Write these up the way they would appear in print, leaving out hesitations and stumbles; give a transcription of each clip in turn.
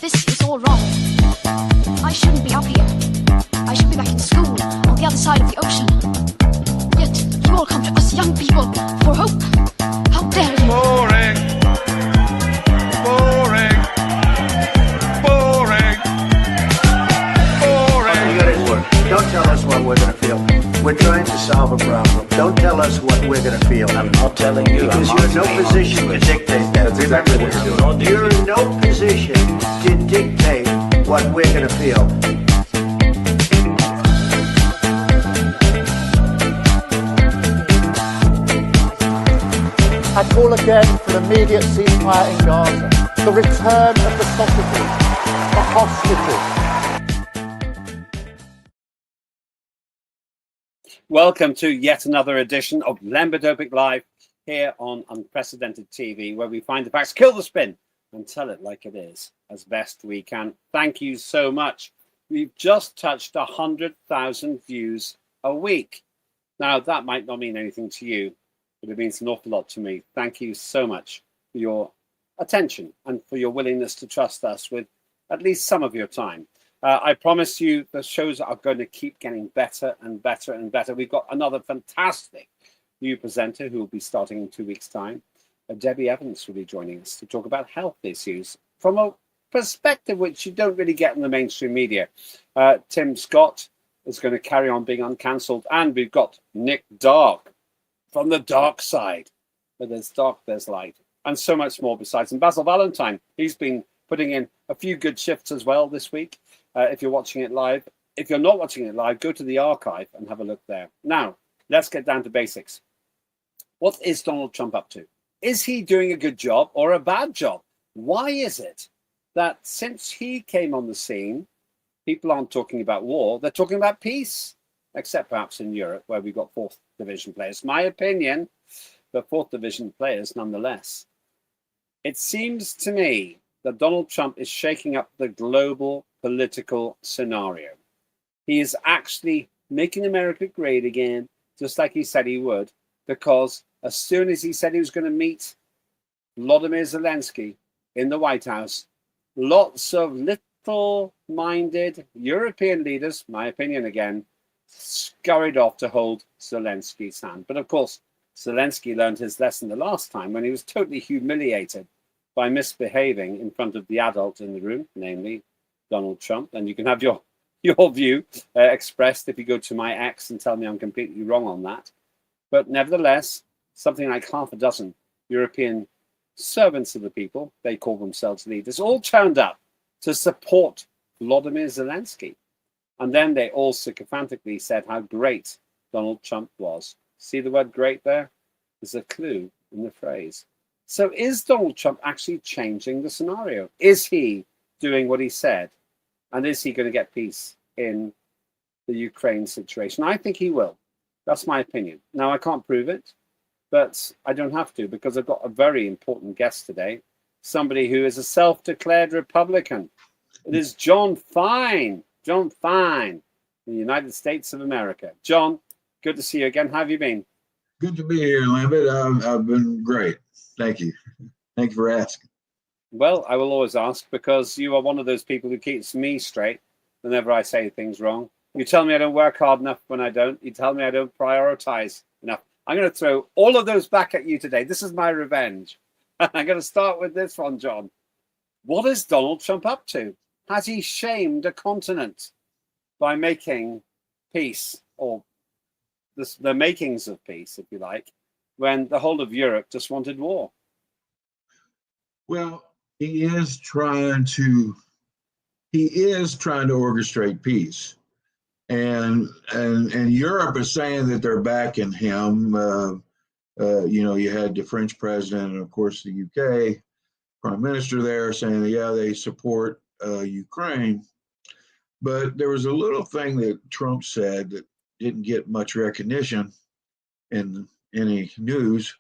This is all wrong. I shouldn't be up here. I should be back in school on the other side of the ocean. Yet you all come to us young people for hope. How dare you? Boring. Boring. Boring. Boring. You got it work. Don't tell us what we're going to feel. We're trying to solve a problem. Don't tell us what we're going to feel. I'm not telling you. Because you're in no position to dictate that. That's exactly what you're doing. You're in no position to dictate what we're going to feel. I call again for an immediate ceasefire in Gaza, the return of the sausages, the hostages. Welcome to yet another edition of Lembit Opik Live here on Unprecedented TV, where we find the facts, kill the spin, and tell it like it is as best we can. Thank you so much. We've just touched 100,000 views a week. Now, that might not mean anything to you, but it means an awful lot to me. Thank you so much for your attention and for your willingness to trust us with at least some of your time. I promise you the shows are going to keep getting better and better and better. We've got another fantastic new presenter who will be starting in 2 weeks' time. Debbie Evans will be joining us to talk about health issues from a perspective which you don't really get in the mainstream media. Tim Scott is going to carry on being uncancelled. And we've got Nick Dark from the dark side. Where there's dark, there's light. And so much more besides. And Basil Valentine, he's been putting in a few good shifts as well this week. If you're watching it live. If you're not watching it live, go to the archive and have a look there. Now, let's get down to basics. What is Donald Trump up to? Is he doing a good job or a bad job? Why is it that since he came on the scene, people aren't talking about war, they're talking about peace, except perhaps in Europe, where we've got fourth division players. My opinion, but fourth division players nonetheless. It seems to me that Donald Trump is shaking up the global political scenario. He is actually making America great again, just like he said he would, because as soon as he said he was going to meet Volodymyr Zelensky in the White House, lots of little-minded European leaders, my opinion again, scurried off to hold Zelensky's hand. But of course, Zelensky learned his lesson the last time when he was totally humiliated by misbehaving in front of the adult in the room, namely Donald Trump. And you can have your view expressed if you go to my X and tell me I'm completely wrong on that. But nevertheless, something like half a dozen European servants of the people, they call themselves leaders, all turned up to support Volodymyr Zelensky. And then they all sycophantically said how great Donald Trump was. See the word great there? There's a clue in the phrase. So is Donald Trump actually changing the scenario? Is he doing what he said? And is he going to get peace in the Ukraine situation? I think he will. That's my opinion. Now, I can't prove it, but I don't have to because I've got a very important guest today, somebody who is a self-declared Republican. It is John Fine. John Fine, in the United States of America. John, good to see you again. How have you been? Good to be here, Lambert. I've been great. Thank you. Thank you for asking. Well, I will always ask because you are one of those people who keeps me straight whenever I say things wrong. You tell me I don't work hard enough when I don't. You tell me I don't prioritize enough. I'm going to throw all of those back at you today. This is my revenge. I'm going to start with this one, John. What is Donald Trump up to? Has he shamed a continent by making peace, or the makings of peace, if you like, when the whole of Europe just wanted war? Well, he is trying to orchestrate peace, and Europe is saying that they're backing him. You had the French president and of course the UK prime minister there saying that, yeah, they support Ukraine. But there was a little thing that Trump said that didn't get much recognition in any news,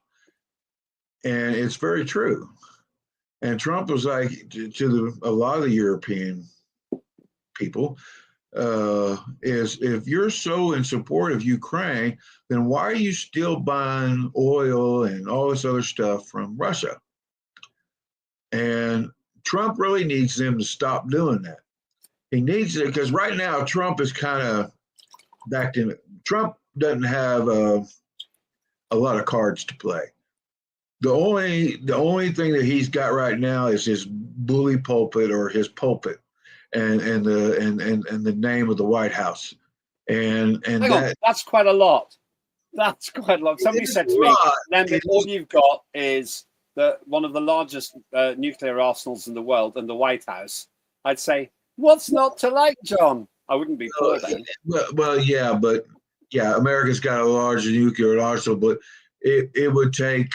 and it's very true. And Trump was like to a lot of the European people, is if you're so in support of Ukraine, then why are you still buying oil and all this other stuff from Russia? And Trump really needs them to stop doing that. He needs it because right now Trump is kind of backed in. Trump doesn't have a lot of cards to play. The only thing that he's got right now is his bully pulpit or his pulpit, and the name of the White House, and that's quite a lot. That's quite a lot. Somebody said to me, Lembit, all you've got is one of the largest nuclear arsenals in the world and the White House. I'd say, what's not to like, John? I wouldn't be poor then. Well, yeah, but yeah, America's got a large nuclear arsenal, but it would take,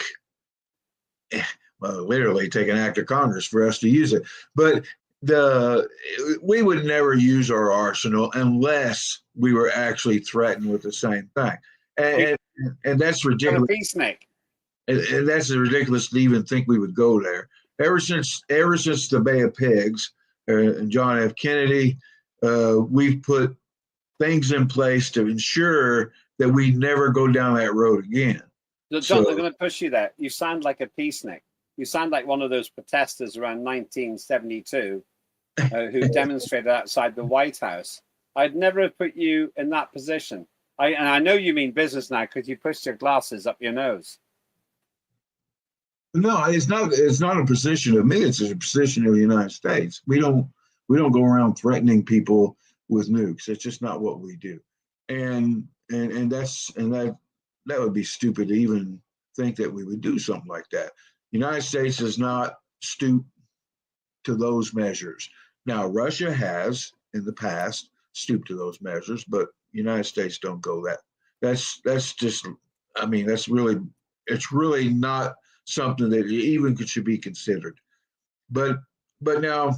well, literally take an act of Congress for us to use it. But we would never use our arsenal unless we were actually threatened with the same thing. And that's ridiculous. And that's ridiculous to even think we would go there. Ever since the Bay of Pigs and John F. Kennedy, we've put things in place to ensure that we never go down that road again. John, I'm going to push you there. You sound like a peacenik. You sound like one of those protesters around 1972 who demonstrated outside the White House. I'd never have put you in that position. And I know you mean business now because you pushed your glasses up your nose. No, it's not a position of me. It's a position of the United States. We don't go around threatening people with nukes. It's just not what we do. And that would be stupid to even think that we would do something like that. The United States does not stoop to those measures. Now, Russia has in the past stooped to those measures, but the United States don't go that. That's just, I mean, it's really not something that even should be considered. But now,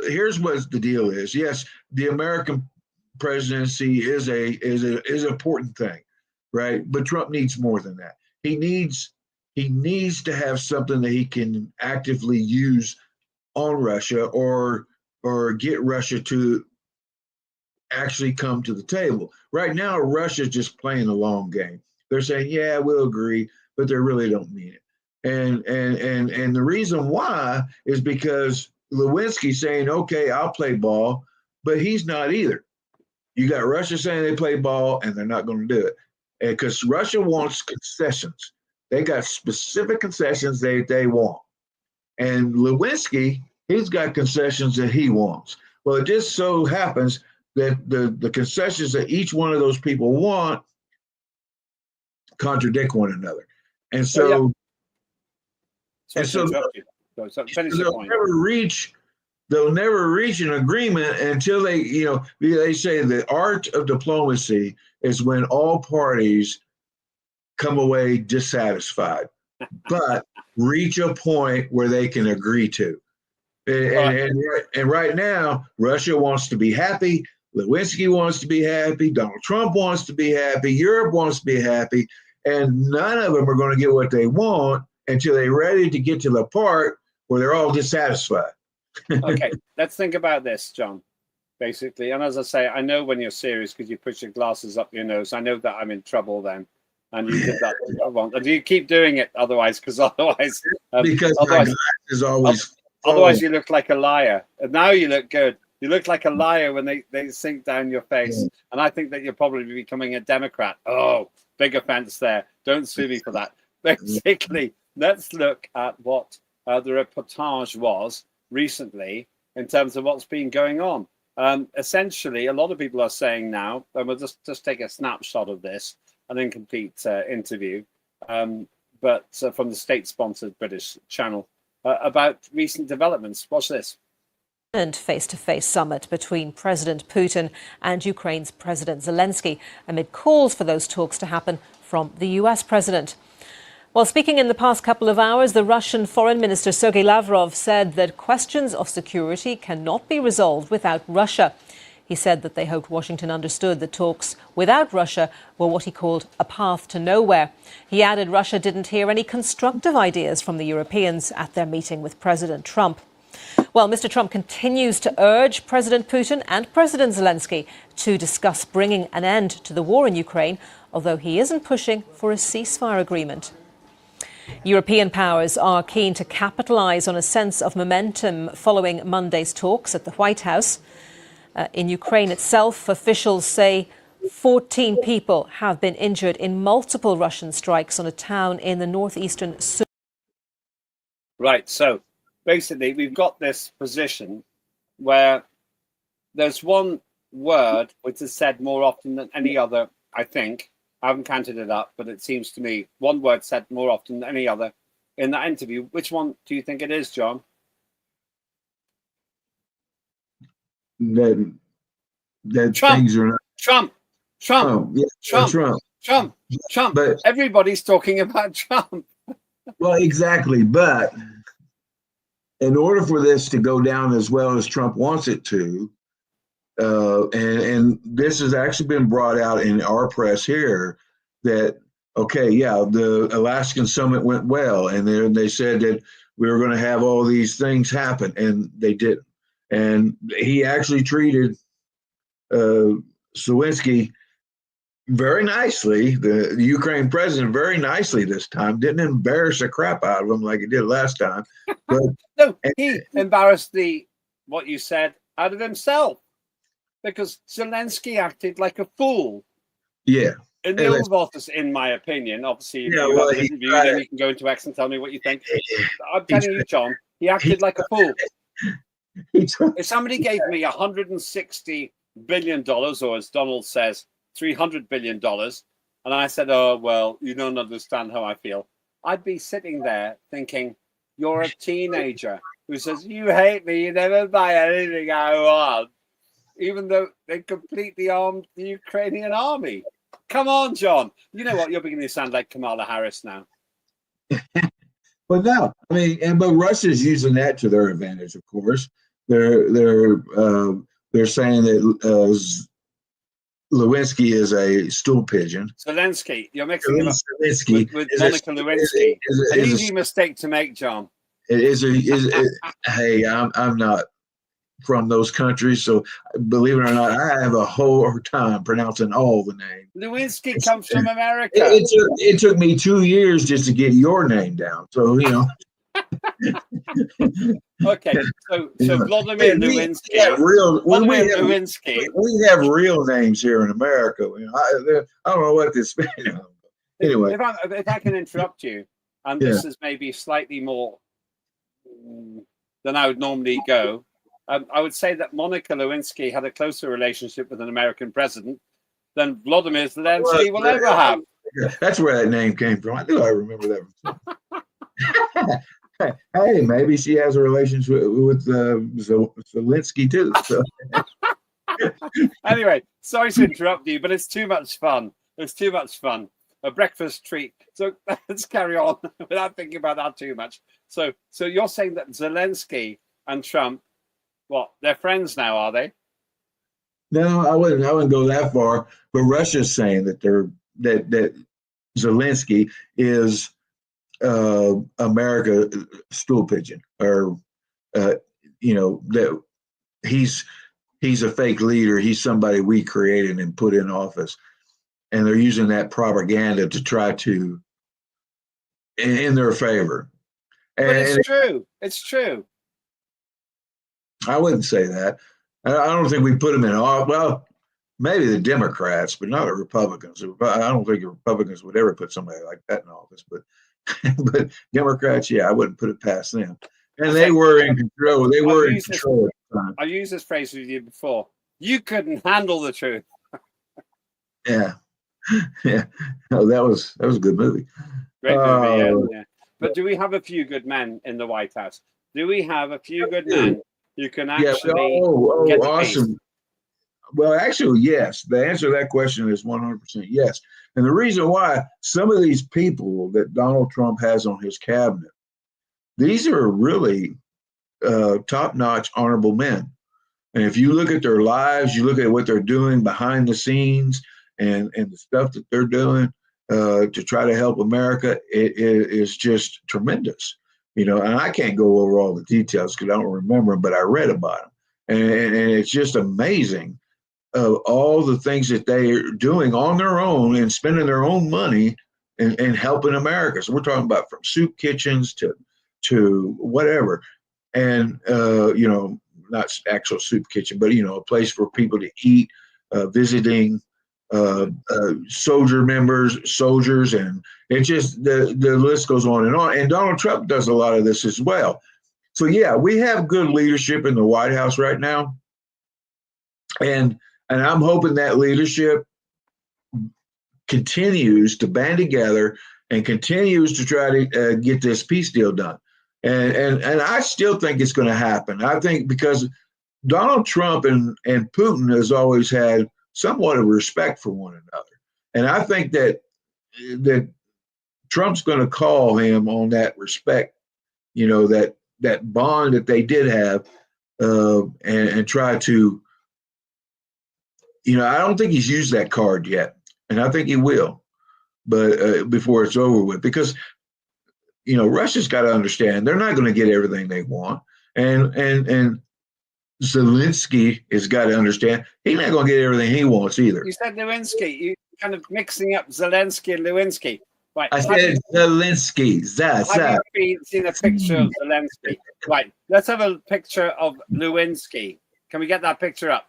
here's what the deal is. Yes, the American presidency is an important thing, right? But Trump needs more than that. He needs to have something that he can actively use on Russia or get Russia to actually come to the table. Right now, Russia's just playing a long game. They're saying, yeah, we'll agree, but they really don't mean it. And the reason why is because Lewinsky's saying, okay, I'll play ball, but he's not either. You got Russia saying they play ball and they're not going to do it. Because Russia wants concessions. They got specific concessions they want. And Lewinsky, he's got concessions that he wants. Well, it just so happens that the concessions that each one of those people want contradict one another. And so, they'll never reach an agreement until they say the art of diplomacy is when all parties come away dissatisfied, but reach a point where they can agree to. And right now, Russia wants to be happy. Lewinsky wants to be happy. Donald Trump wants to be happy. Europe wants to be happy. And none of them are going to get what they want until they're ready to get to the part where they're all dissatisfied. Okay, let's think about this, John, basically. And as I say, I know when you're serious because you put your glasses up your nose. I know that I'm in trouble then. And you did that. And you keep doing it otherwise, because otherwise... because my glass is always... Otherwise, you look like a liar. And now you look good. You look like a liar when they sink down your face. Yeah. And I think that you're probably becoming a Democrat. Oh, big offense there. Don't sue me for that. Basically, let's look at what the reportage was recently in terms of what's been going on. Essentially, a lot of people are saying now, and we'll just take a snapshot of this, an incomplete interview, but from the state-sponsored British channel about recent developments. Watch this. And face-to-face summit between President Putin and Ukraine's President Zelensky amid calls for those talks to happen from the US president. While speaking in the past couple of hours, the Russian Foreign Minister Sergei Lavrov said that questions of security cannot be resolved without Russia. He said that they hoped Washington understood that talks without Russia were what he called a path to nowhere. He added Russia didn't hear any constructive ideas from the Europeans at their meeting with President Trump. Well, Mr. Trump continues to urge President Putin and President Zelensky to discuss bringing an end to the war in Ukraine, although he isn't pushing for a ceasefire agreement. European powers are keen to capitalise on a sense of momentum following Monday's talks at the White House. In Ukraine itself, officials say 14 people have been injured in multiple Russian strikes on a town in the northeastern Sudan. Right, so basically we've got this position where there's one word which is said more often than any other, I think. I haven't counted it up, but it seems to me one word said more often than any other in that interview. Which one do you think it is, John? That Trump. things are not Trump. Yeah, Trump. But Everybody's talking about Trump. well, exactly. But in order for this to go down as well as Trump wants it to, and this has actually been brought out in our press here, that okay, yeah, the Alaskan summit went well, and then they said that we were going to have all these things happen, and they didn't. And he actually treated Zelensky very nicely, the Ukraine president very nicely this time. Didn't embarrass the crap out of him like he did last time. But no, he embarrassed what you said out of himself, because Zelensky acted like a fool. Yeah. In the Oval Office, in my opinion. Obviously, if you have an interview, then you can go into X and tell me what you think. I'm telling you, John, he acted like a fool. If somebody gave me $160 billion, or as Donald says, $300 billion, and I said, oh, well, you don't understand how I feel, I'd be sitting there thinking, you're a teenager who says, you hate me, you never buy anything I want, even though they completely armed the Ukrainian army. Come on, John. You know what? You're beginning to sound like Kamala Harris now. But no, I mean, but Russia's using that to their advantage. Of course, they're saying that Lewinsky is a stool pigeon. Zelensky, you're mixing him up with Monica Lewinsky. An easy mistake to make, John. Hey, I'm not from those countries, so believe it or not, I have a whole time pronouncing all the names. Lewinsky comes from America. It took me 2 years just to get your name down, so you know. Okay, so Vladimir Lewinsky. Lewinsky. We have real names here in America. You know, I don't know what this means. Anyway, if I can interrupt you, and this is maybe slightly more than I would normally go. I would say that Monica Lewinsky had a closer relationship with an American president than Vladimir Zelensky will ever have. That's where that name came from. I knew I remember that. Hey, maybe she has a relationship with Zelensky too. So. Anyway, sorry to interrupt you, but it's too much fun. It's too much fun. A breakfast treat. So let's carry on without thinking about that too much. So you're saying that Zelensky and Trump, what, they're friends now, are they? No, I wouldn't go that far. But Russia's saying that that Zelensky is America stool pigeon, or that he's a fake leader. He's somebody we created and put in office, and they're using that propaganda to try to in their favor. But it's true. It's true. I wouldn't say that. I don't think we put them in office. Well, maybe the Democrats, but not the Republicans. I don't think the Republicans would ever put somebody like that in office. But Democrats, yeah, I wouldn't put it past them. And they were in control. They were in control at the time. I've used this phrase with you before. You couldn't handle the truth. Yeah. Oh, that was a good movie. Great movie, yeah. But do we have a few good men in the White House? Do we have a few good men who can actually get the awesome. peace? Well, actually, yes. The answer to that question is 100% yes. And the reason why, some of these people that Donald Trump has on his cabinet, these are really top-notch, honorable men. And if you look at their lives, you look at what they're doing behind the scenes and the stuff that they're doing to try to help America, it is just tremendous. And I can't go over all the details because I don't remember them, but I read about them. And it's just amazing of all the things that they are doing on their own and spending their own money and helping America. So we're talking about from soup kitchens to whatever, and not actual soup kitchen, but a place for people to eat, visiting soldiers, and it just the list goes on. And Donald Trump does a lot of this as well. So yeah, we have good leadership in the White House right now, and I'm hoping that leadership continues to band together and continues to try to get this peace deal done. And I still think it's going to happen. I think because Donald Trump and Putin has always had somewhat of respect for one another. And I think that Trump's going to call him on that respect, that bond that they did have, and try to, I don't think he's used that card yet. And I think he will, but before it's over with, because Russia's got to understand they're not going to get everything they want, and Zelensky has got to understand he's not going to get everything he wants either. You said Lewinsky. You kind of mixing up Zelensky and Lewinsky. Right. I said Zelensky. Have you seen a picture of Zelensky? Right. Let's have a picture of Lewinsky. Can we get that picture up?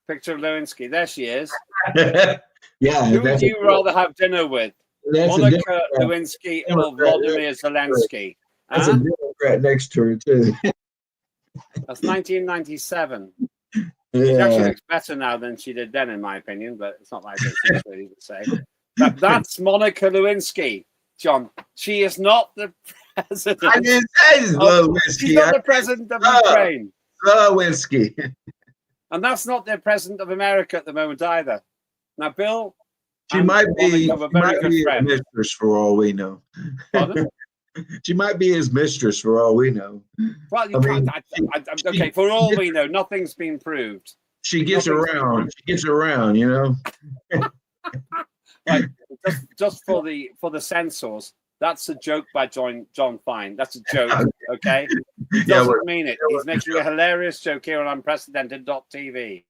Picture of Lewinsky. There she is. Yeah. Who would you rather have dinner with? Monica Lewinsky or Vladimir Zelensky? That's a Democrat next to her, too. That's 1997. Yeah. She actually looks better now than she did then, in my opinion, but it's not like it's really the same. But that's Monica Lewinsky, John. She is not the president. I didn't say Lewinsky. She's not the president of Ukraine. Lewinsky. And that's not the president of America at the moment either. Now, Bill, she might be his friend. mistress for all we know. Pardon? She might be his mistress for all we know. Well, okay, for all we know, nothing's been proved. She gets around. She gets around, Right, just for the censors, that's a joke by John Fine. That's a joke, okay? He doesn't mean it. He's making a hilarious joke here on unprecedented.tv.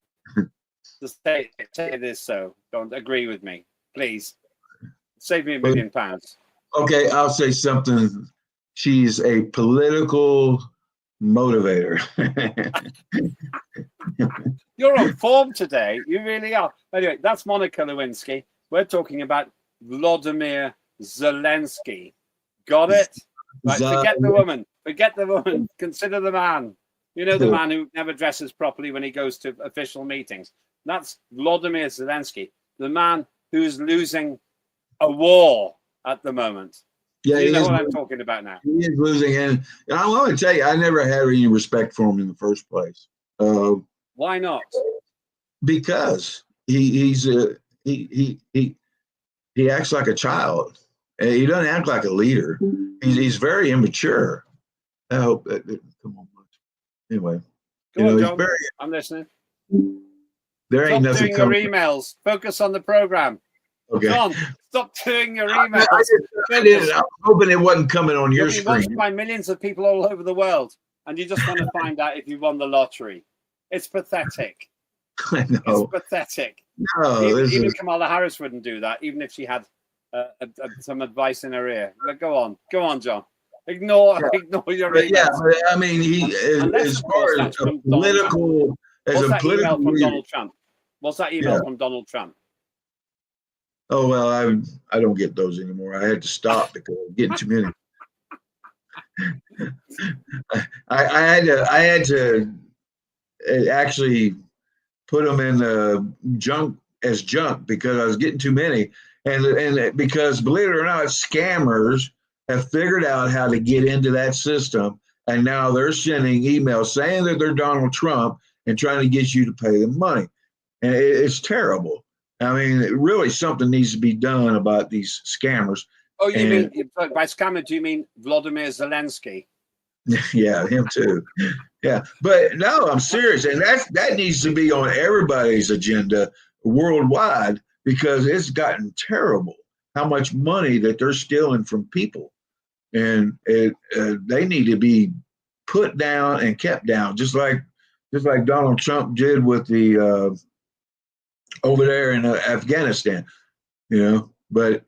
Just say this so. Don't agree with me, please. Save me £1 million. Okay, I'll say something. She's a political motivator. You're on form today. You really are. Anyway, that's Monica Lewinsky. We're talking about Vladimir Zelensky. Got it? Right, forget the woman. Forget the woman. Consider the man. The man who never dresses properly when he goes to official meetings. That's Vladimir Zelensky, the man who's losing a war at the moment. Yeah, you know what I'm talking about now. He is losing, and I want to tell you, I never had any respect for him in the first place. Why not? Because he acts like a child. He doesn't act like a leader. He's very immature. I hope that come on. Anyway, Go on, John. I'm listening. There ain't Stop nothing doing your emails. Focus on the program. Okay. John, stop doing your emails. I'm hoping it wasn't coming on your screen. Watched by millions of people all over the world, and you just want to find out if you won the lottery. It's pathetic. I know. It's pathetic. No, even Kamala Harris wouldn't do that, even if she had some advice in her ear. But go on, John. Ignore your emails. Yeah, but I mean, as far as a political, email from Donald Trump? What's that email from Donald Trump? Oh well, I don't get those anymore. I had to stop because I'm getting too many. I had to actually put them in the junk because I was getting too many, and because believe it or not, scammers have figured out how to get into that system, and now they're sending emails saying that they're Donald Trump and trying to get you to pay them money, and it's terrible. I mean, really, something needs to be done about these scammers. Oh, you mean by scammer? Do you mean Vladimir Zelensky? Yeah, him too. Yeah, but no, I'm serious, and that needs to be on everybody's agenda worldwide because it's gotten terrible how much money that they're stealing from people, and they need to be put down and kept down, just like Donald Trump did with the over there in Afghanistan, But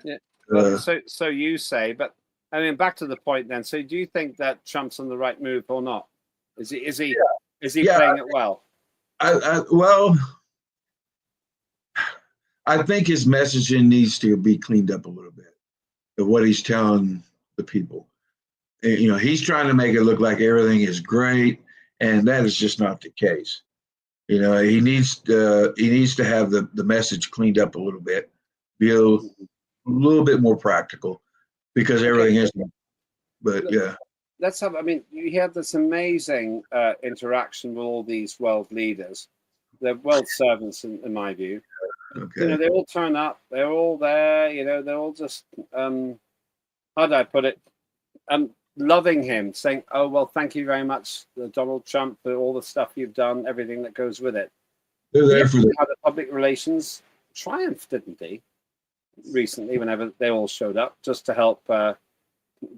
So you say, but I mean, back to the point then. So do you think that Trump's on the right move or not? Is he playing it well? Well, I think his messaging needs to be cleaned up a little bit of what he's telling the people. You know, he's trying to make it look like everything is great, and that is just not the case. You know, he needs to have the message cleaned up a little bit, be a little bit more practical, because everything is. But yeah, let's have. I mean, you had this amazing interaction with all these world leaders. They're world servants, in my view. okay. You know, they all turn up. They're all there. You know, they're all just how do I put it? Loving him, saying, "Oh well, thank you very much, Donald Trump, for all the stuff you've done, everything that goes with it." They're there for How the public relations triumphed, didn't he? Recently, whenever they all showed up, just to help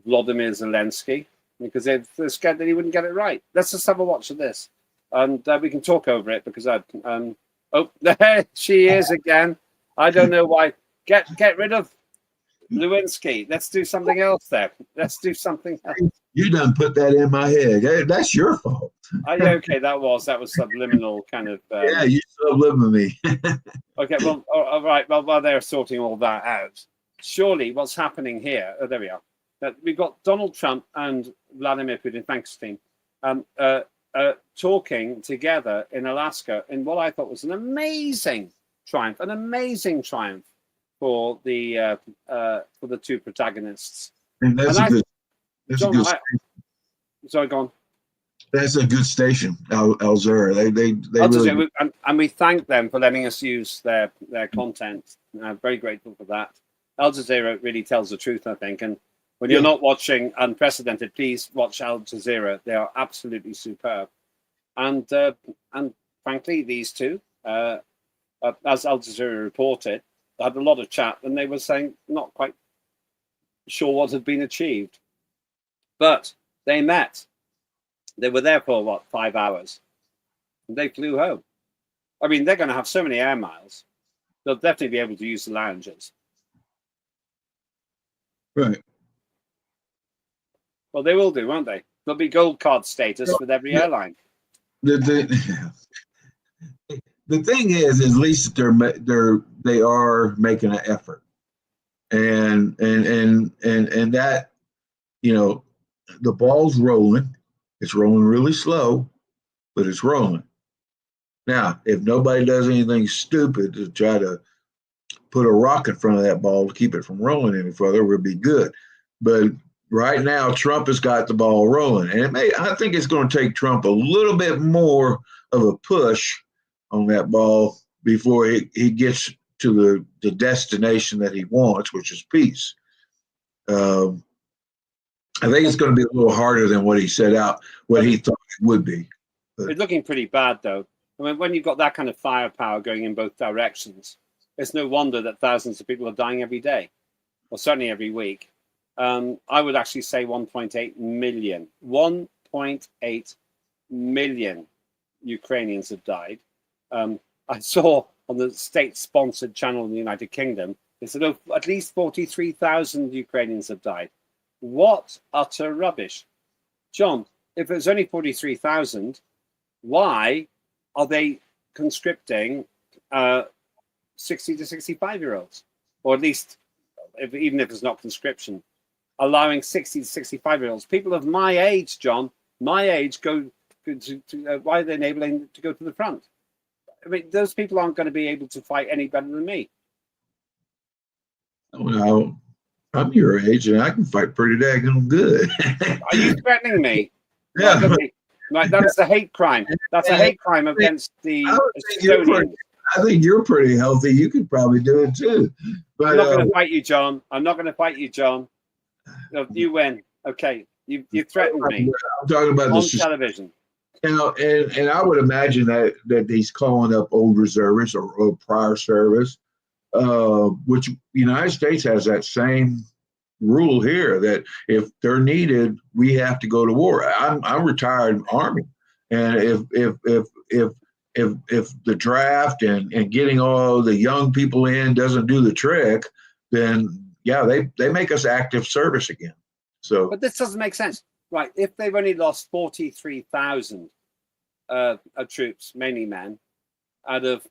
Vladimir Zelensky, because they're scared that he wouldn't get it right. Let's just have a watch of this, and we can talk over it because oh, there she is again. I don't know why. Get rid of Lewinsky. Let's do something else there. Let's do something else. You done put that in my head. That's your fault. Okay, that was subliminal kind of. Yeah, you subliminal me. Okay, well, all right. Well, while they're sorting all that out, surely what's happening here? Oh, there we are. We've got Donald Trump and Vladimir Putin. Thanks, team. Talking together in Alaska in what I thought was an amazing triumph for the two protagonists. And that's a good. Sorry, go on. That's a good station, Al Jazeera. They really. And we thank them for letting us use their content. I'm very grateful for that. Al Jazeera really tells the truth, I think. And when you're not watching Unprecedented, please watch Al Jazeera. They are absolutely superb. And frankly, these two, as Al Jazeera reported, had a lot of chat, and they were saying not quite sure what had been achieved. But they met. They were there for 5 hours? And they flew home. I mean, they're going to have so many air miles. They'll definitely be able to use the lounges. Right. Well, they will do, won't they? There'll be gold card status with every airline. The thing is, at least they are making an effort, and that, you know, the ball's rolling. It's rolling really slow, but it's rolling. Now, if nobody does anything stupid to try to put a rock in front of that ball to keep it from rolling any further, we'll be good. But right now, Trump has got the ball rolling, and I think it's going to take Trump a little bit more of a push on that ball before he gets to the destination that he wants, which is peace. I think it's going to be a little harder than what he set out, what he thought it would be. But it's looking pretty bad, though. I mean, when you've got that kind of firepower going in both directions, it's no wonder that thousands of people are dying every day, or certainly every week. I would actually say 1.8 million. 1.8 million Ukrainians have died. I saw on the state-sponsored channel in the United Kingdom, they said at least 43,000 Ukrainians have died. What utter rubbish. John, if it's only 43,000, why are they conscripting 60 to 65-year-olds? Or at least, even if it's not conscription, allowing 60 to 65-year-olds. People of my age, John, my age, go to why are they enabling them to go to the front? I mean, those people aren't going to be able to fight any better than me. Well, I'm your age, and I can fight pretty daggone good. Are you threatening me? Yeah. Right, that is a hate crime. That's a hate crime against the Estonians. I think you're pretty healthy. You could probably do it too. But, I'm not going to fight you, John. I'm not going to fight you, John. No, you win. Okay, you threatened me. I'm talking about on television. You know, and I would imagine that he's calling up old reservists or prior service, which the United States has that same rule here that if they're needed, we have to go to war. I'm retired Army, and if the draft and getting all the young people in doesn't do the trick, then yeah, they make us active service again. So, but this doesn't make sense, right? If they've only lost 43,000 troops, mainly men, out of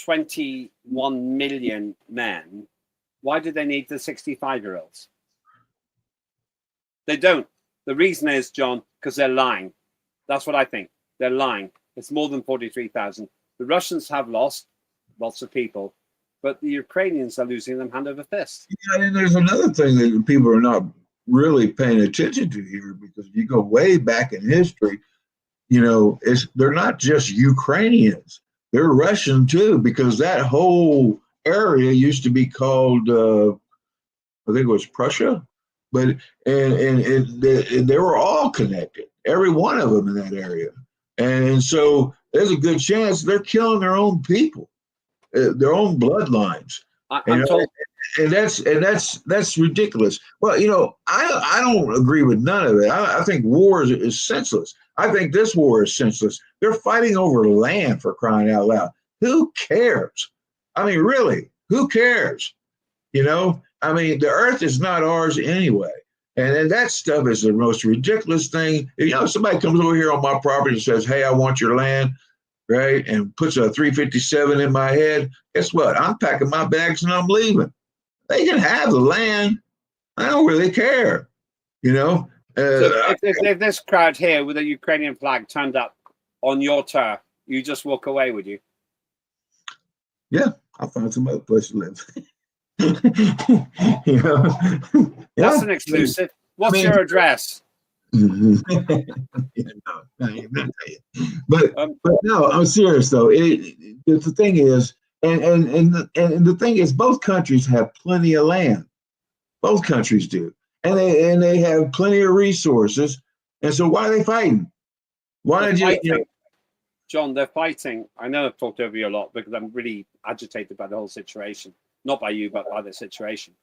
21 million men, why do they need the 65-year-olds? They don't. The reason is, John, because they're lying. That's what I think. They're lying. It's more than 43,000. The Russians have lost lots of people, but the Ukrainians are losing them hand over fist. yeah, and there's another thing that people are not really paying attention to here, because if you go way back in history, they're not just Ukrainians. They're Russian too, because that whole area used to be called, I think it was Prussia, but and they were all connected, every one of them in that area, and so there's a good chance they're killing their own people, their own bloodlines. I'm told. And that's ridiculous. Well, I don't agree with none of it. I think war is senseless. I think this war is senseless. They're fighting over land, for crying out loud. Who cares? I mean, really, who cares? I mean, the earth is not ours anyway. And that stuff is the most ridiculous thing. Somebody comes over here on my property and says, hey, I want your land, right? And puts a 357 in my head. Guess what? I'm packing my bags and I'm leaving. They can have the land. I don't really care, So if this crowd here with a Ukrainian flag turned up on your turf, you just walk away, would you? Yeah, I'll find some other place to live. That's an exclusive. What's your address? But no, I'm serious though. The thing is, and the thing is, both countries have plenty of land. Both countries do, and they have plenty of resources. And so why are they fighting? Why did you? John, they're fighting. I know I've talked over you a lot because I'm really agitated by the whole situation. Not by you, but by the situation.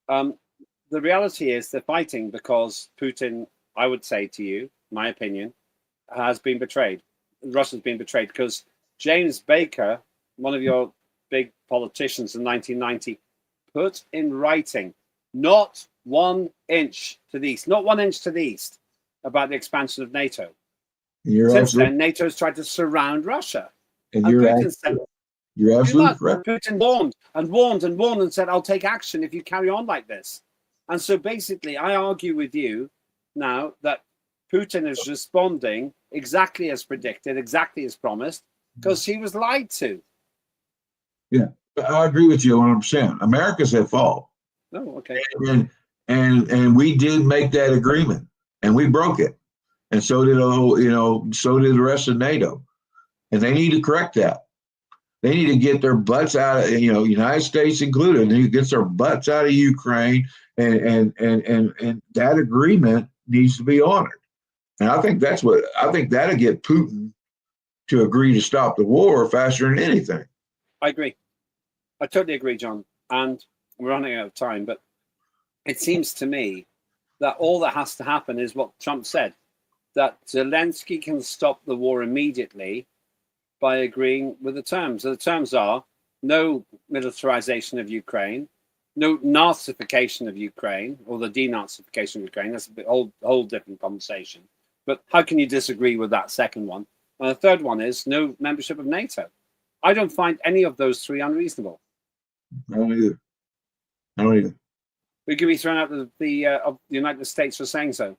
The reality is they're fighting because Putin, I would say to you, my opinion, has been betrayed. Russia's been betrayed because James Baker, one of your big politicians in 1990, put in writing, not 1 inch to the east, not 1 inch to the east, about the expansion of NATO. Since then, NATO has tried to surround Russia. And you're absolutely correct. Putin warned and warned and warned and said, I'll take action if you carry on like this. And so basically, I argue with you now that Putin is responding exactly as predicted, exactly as promised, because he was lied to. Yeah, I agree with you 100%. America's at fault. Oh, okay. And we did make that agreement, and we broke it. And so did so did the rest of NATO. And they need to correct that. They need to get their butts out of, United States included, they need to get their butts out of Ukraine, and that agreement needs to be honored. And I think that'll get Putin to agree to stop the war faster than anything. I agree. I totally agree, John. And we're running out of time, but it seems to me that all that has to happen is what Trump said, that Zelensky can stop the war immediately by agreeing with the terms. So the terms are no militarization of Ukraine, no Nazification of Ukraine, or the denazification of Ukraine. That's a whole different conversation. But how can you disagree with that second one? And the third one is no membership of NATO. I don't find any of those three unreasonable. I don't either. We could be thrown out of the United States for saying so.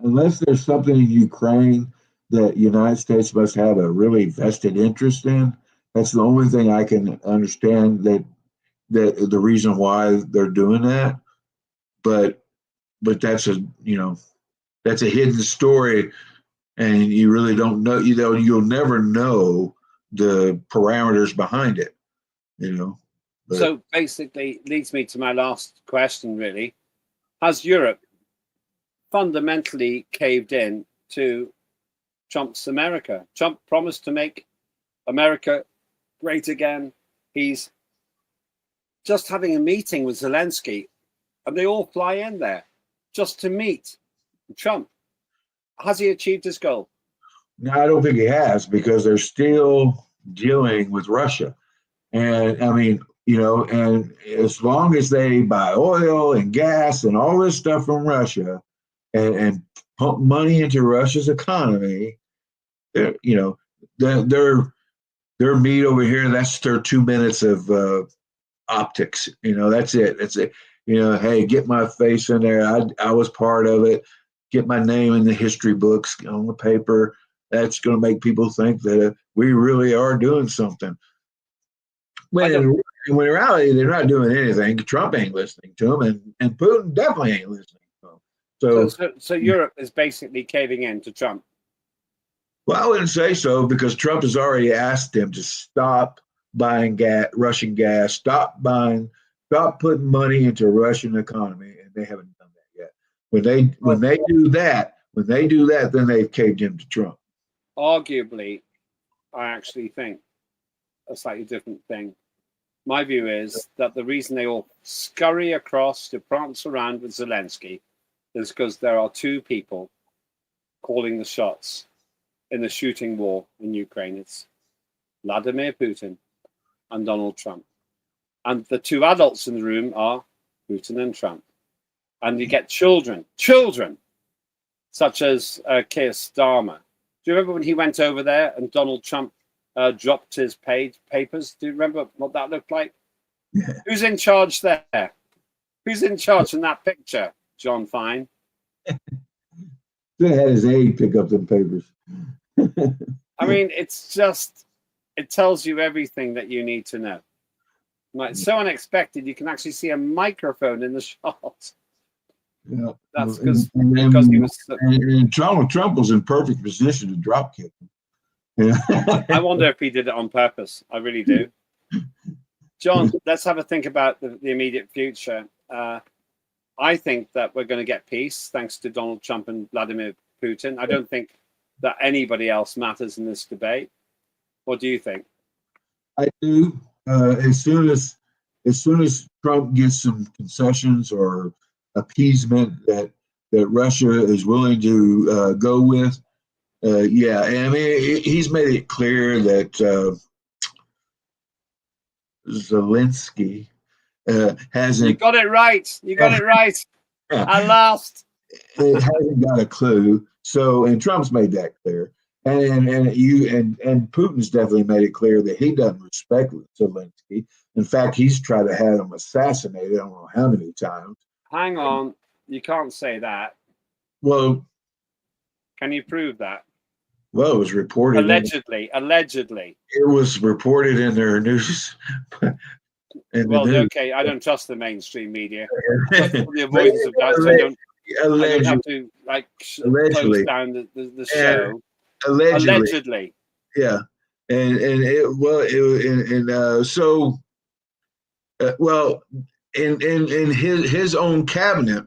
Unless there's something in Ukraine that the United States must have a really vested interest in, that's the only thing I can understand that the reason why they're doing that. But that's a hidden story, and you really don't know. You'll never know the parameters behind it. So basically, leads me to my last question. Really, has Europe fundamentally caved in to Trump's America? Trump promised to make America great again. He's just having a meeting with Zelensky, and they all fly in there just to meet Trump. Has he achieved his goal? No, I don't think he has, because they're still dealing with Russia. And I mean, and as long as they buy oil and gas and all this stuff from Russia and pump money into Russia's economy, they're, their meat over here, that's their 2 minutes of optics. That's it. That's it. Hey, get my face in there. I was part of it. Get my name in the history books on the paper. That's going to make people think that we really are doing something. When in reality, they're not doing anything. Trump ain't listening to them, and Putin definitely ain't listening to them. So Europe is basically caving in to Trump. Well, I wouldn't say so, because Trump has already asked them to stop buying Russian gas, stop putting money into Russian economy, and they haven't done that yet. When they do that, then they've caved in to Trump. Arguably, I actually think a slightly different thing. My view is that the reason they all scurry across to prance around with Zelensky is because there are two people calling the shots in the shooting war in Ukraine. It's Vladimir Putin and Donald Trump. And the two adults in the room are Putin and Trump. And you get children, such as Keir Starmer. Do you remember when he went over there and Donald Trump dropped his papers? Do you remember what that looked like? Yeah. Who's in charge there? Who's in charge in that picture? John Fine. He had his aide pick up them papers. I mean, it tells you everything that you need to know. Like, so unexpected, you can actually see a microphone in the shot. Yeah. That's because he was. And Trump was in perfect position to drop kick him. Yeah. I wonder if he did it on purpose. I really do. John, let's have a think about the immediate future. I think that we're going to get peace thanks to Donald Trump and Vladimir Putin. I don't think that anybody else matters in this debate. What do you think? I do. As soon as Trump gets some concessions or appeasement that Russia is willing to go with, yeah. I mean, he's made it clear that Zelensky hasn't. You got it right. You got it right. At last. It hasn't got a clue. So, and Trump's made that clear. And Putin's definitely made it clear that he doesn't respect Zelensky. In fact, he's tried to have him assassinated. I don't know how many times. Hang on, you can't say that. Well, can you prove that? Well, it was reported. Allegedly. It was reported in their news. Okay, I don't trust the mainstream media. Just for the avoidance of doubt, I don't have to close down the show. Allegedly. Yeah, and his own cabinet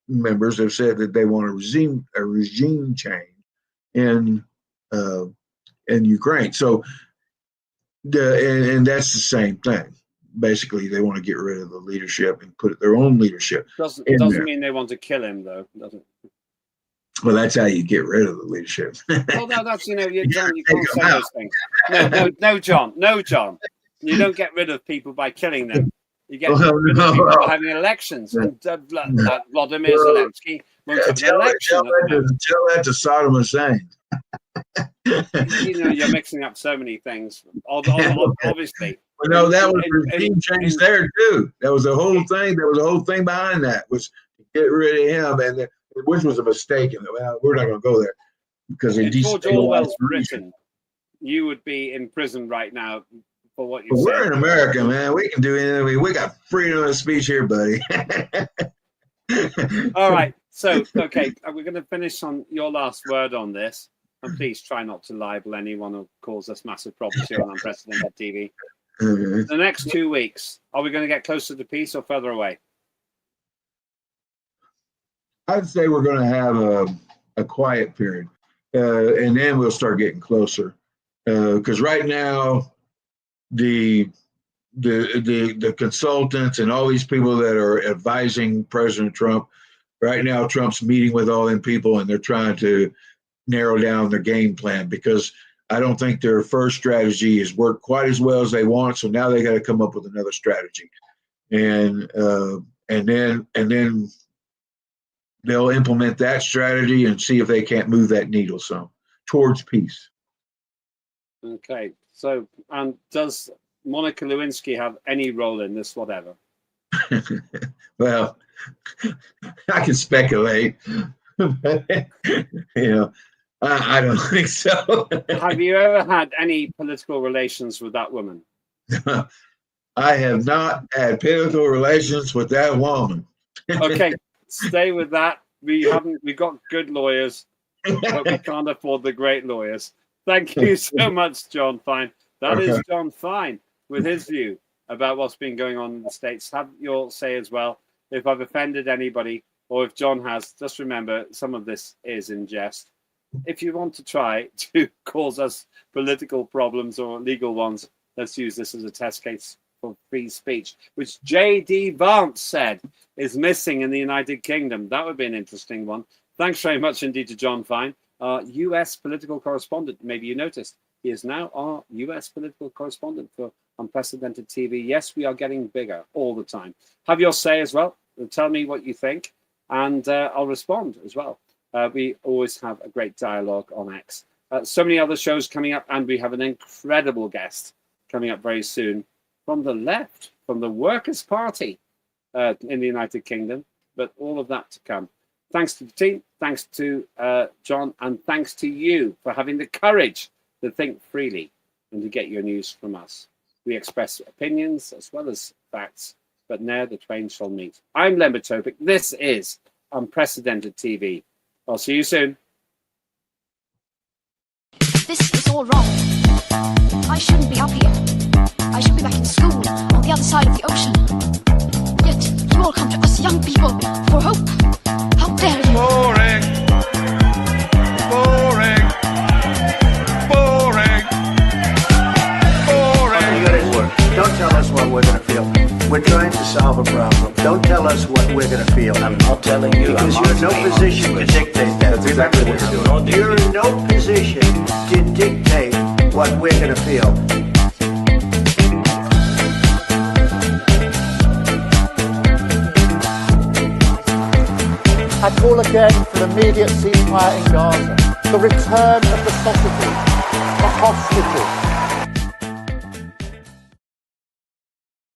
members have said that they want a regime change in Ukraine. So and that's the same thing. Basically, they want to get rid of the leadership and put their own leadership. Doesn't mean they want to kill him, though, does it? Well, that's how you get rid of the leadership. Well, no, that's John, you can't say those things. No, John. You don't get rid of people by killing them. You get rid of people by having elections. And Vladimir Zelensky wants to have an election. Tell that to Saddam Hussein. You're mixing up so many things. Obviously. Well, no, that was regime change there too. That was the whole thing. There was a whole thing behind that, was to get rid of him, which was a mistake. And we're not going to go there because in George Orwell's Britain, you would be in prison right now for what you said. We're in America, man. We can do anything. We got freedom of speech here, buddy. All right. So, okay, we're going to finish on your last word on this. And please try not to libel anyone who calls us massive problems here on Unprecedented TV. The next 2 weeks, are we going to get closer to peace or further away? I'd say we're going to have a quiet period, and then we'll start getting closer. Because right now, the consultants and all these people that are advising President Trump, right now Trump's meeting with all them people, and they're trying to narrow down their game plan, because I don't think their first strategy has worked quite as well as they want. So now they got to come up with another strategy, and then they'll implement that strategy and see if they can't move that needle some towards peace. Okay. So, and does Monica Lewinsky have any role in this, whatever? Well, I can speculate. I don't think so. Have you ever had any political relations with that woman? I have not had political relations with that woman. Okay, stay with that. We've got good lawyers, but we can't afford the great lawyers. Thank you so much, John Fine. That is John Fine with his view about what's been going on in the States. Have your say as well. If I've offended anybody, or if John has, just remember some of this is in jest. If you want to try to cause us political problems or legal ones, let's use this as a test case for free speech, which J.D. Vance said is missing in the United Kingdom. That would be an interesting one. Thanks very much indeed to John Fine, our US political correspondent. Maybe you noticed he is now our US political correspondent for Unprecedented TV. Yes, we are getting bigger all the time. Have your say as well. Tell me what you think, and I'll respond as well. We always have a great dialogue on X. So many other shows coming up, and we have an incredible guest coming up very soon from the left, from the Workers' Party in the United Kingdom, but all of that to come. Thanks to the team, thanks to John, and thanks to you for having the courage to think freely and to get your news from us. We express opinions as well as facts, but ne'er the twain shall meet. I'm Lembit Opik. This is Unprecedented TV. I'll see you soon. This is all wrong. I shouldn't be up here. I should be back in school on the other side of the ocean. Yet you all come to us young people for hope. How dare you? Boring. Boring. Boring. Boring. You got it work. Don't tell us what we're going to feel. We're trying to solve a problem. Don't tell us what we're going to feel. I'm not telling you. Because you're in no position to dictate that. Exactly what you're doing. You're in no position to dictate what we're going to feel. I call again for an immediate ceasefire in Gaza, the return of the sausages, the hostages,